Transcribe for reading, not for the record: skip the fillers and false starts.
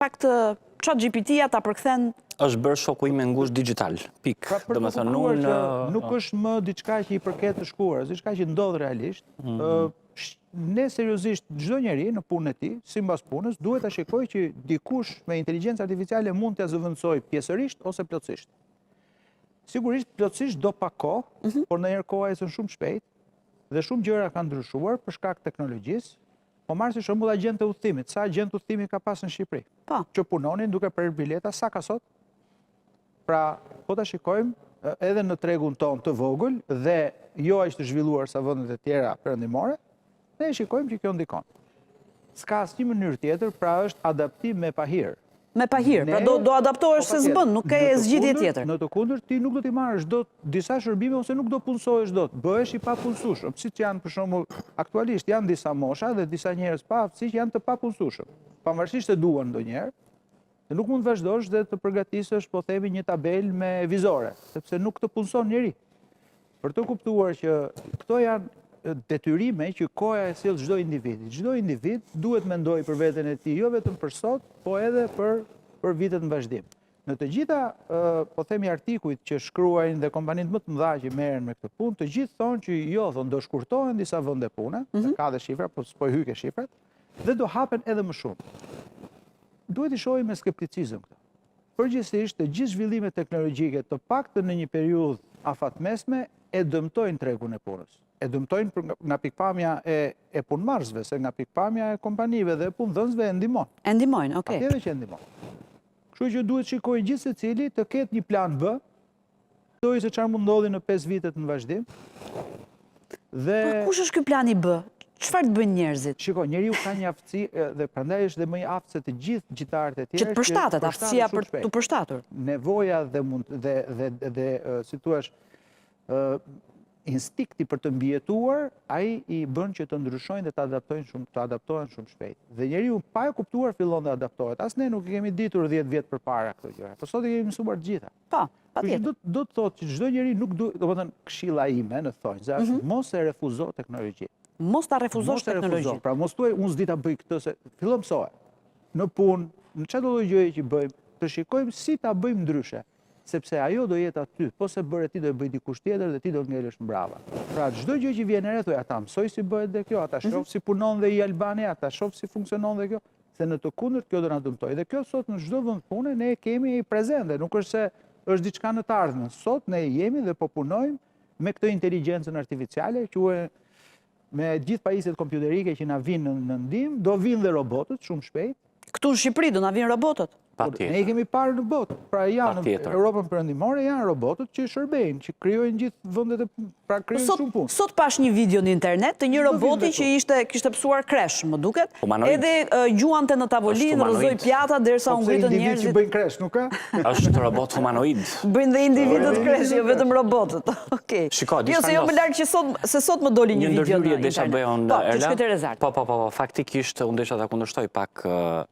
Fakt ChatGPT-ja ta përkthen është bërë shoku im me ngushtë digital. Pik. Domethënë unë nuk është më diçka që i përket të shkuarës, diçka që ndodh realisht. Ne seriozisht çdo njeri në punën e tij, sipas punës, duhet ta shikojë që dikush me inteligjencë artificiale mund t'ia zëvendësojë pjesërisht ose plotësisht. Sigurisht plotësisht do pak kohë, por ndonjëherë koha ecën shumë shpejt dhe shumë gjëra kanë ndryshuar për shkak të teknologjisë. Po marr si shembull agjentë e udhëtimit. Sa agjentë udhëtimi ka pas në Shqipëri? Po. Që punonin duke prerë bileta, sa ka sot? Pra, po ta shikojmë edhe në tregun ton të vogël dhe jo aq të zhvilluar sa vendet e tjera perëndimore, ne shikojmë që kjo ndikon. S'ka asnjë mënyrë tjetër, pra është adaptim me pahir. Me pahir, pra do adaptohesh se s'bën, nuk ke zgjidhje tjetër. Në të kundërt, ti nuk do t'i marrësh dot disa shërbime ose nuk do punësohesh dot. Bëhesh i papunësueshëm. Siç janë për shembull aktualisht janë disa mosha dhe disa njerëz pa aftësi që janë të papunësueshëm. Pavarësisht se duan ndonjëherë, dhe nuk mund të vazhdosh dhe të përgatisësh, po themi, një tabel me vizore, sepse nuk të punëson njeri. Për të kuptuar që këto janë detyrime që koha e sjell çdo individ. Çdo individ duhet mendojë për veten e tij, jo vetëm për sot, po edhe për vitet në vazhdim. Në të gjitha, po themi, artikujt që shkruajnë dhe kompanitë më të mëdha që merren me këtë punë, të gjithë thonë që jo, do shkurtohen disa vende pune, ka dhe shifra, po s'po hyjke shifrat, dhe do hapen edhe më shumë. Duhet i shohim me skepticizëm këtë. Përgjithsisht, të gjithë zhvillimet teknologjike, të paktën në një periudhë afatmesme, e dëmtojnë tregun e punës. E dëmtojnë nga pikpamja e punëmarrësve, se nga pikpamja e kompanive dhe punëdhënësve e ndihmojnë. E ndihmojnë, okay. Atëherë që e ndihmojnë. Kështu që duhet shikojë gjithë secili të ketë një plan B, dojë se çfarë mund ndodhi në 5 vitet në vazhdim. Dhe kush është ky plani B? Çfarë të bëjnë njerëzit? Shiko, njeriu ka një aftësi dhe prandaj është dhe më i aftë se të gjithë gjitaret e tjerë. Që të përshtatet, aftësia për të përshtatur. Nevoja dhe si thua, instikti për të mbijetuar, ai i bën që të ndryshojnë dhe të adaptohen shumë shpejt. Dhe njeriu pa e kuptuar fillon dhe adaptohet. As ne nuk i kemi ditur 10 vjet përpara këto gjëra. Po sot i kemi mësuar të gjitha. Po, patjetër. Do të thotë që çdo njeri nuk duhet, domethënë këshilla ime në thonjza është mos e refuzo teknologjinë. Mos ta refuzosh teknologjinë. Pra mos thuaj unë s'di ta bëj këtë se fillo mësoje. Në punë, në çdo lloj gjëje që bëjmë, të shikojmë si ta bëjmë ndryshe, sepse ajo do jetë aty, po se bëre ti do e bëj dikush tjetër dhe ti do ngelesh mbrapa. Pra çdo gjë që vjen re thuaj, ata mësoj si bëhet dhe kjo, ata shoh si punon dhe i Albani, ata shoh si funksionon dhe kjo, se në të kundërt kjo do na dëmtojë. Dhe kjo sot në çdo vend pune ne kemi prezente, nuk është se është diçka në të ardhmen. Sot ne jemi dhe po punojmë me këtë inteligjencën artificiale, quhet me gjithë pajisjet kompjuterike që na vinë në ndihmë, do vinë dhe robotët shumë shpejt. Këtu në Shqipëri do na vinë robotët? Ne i kemi parë në botë. Pra janë në Europën perëndimore janë robotët që shërbejnë, që krijojnë gjithë vendet pra krijojnë shumë punë. Sot pash një video në internet të një roboti që kishte pësuar kresh, më duket, edhe gjuante në tavolinë, rrëzoi pjata derisa u ngritën njerëzit. Që bëjnë kresh, nuk ka? Është robot humanoid. Bëjnë dhe individët kresh, jo vetëm robotët. Okej. Shiko, jo se jo më larg që sot më doli një video në internet. Desha bëjon Erla. Po, faktikisht unë desha ta kundërshtoj pak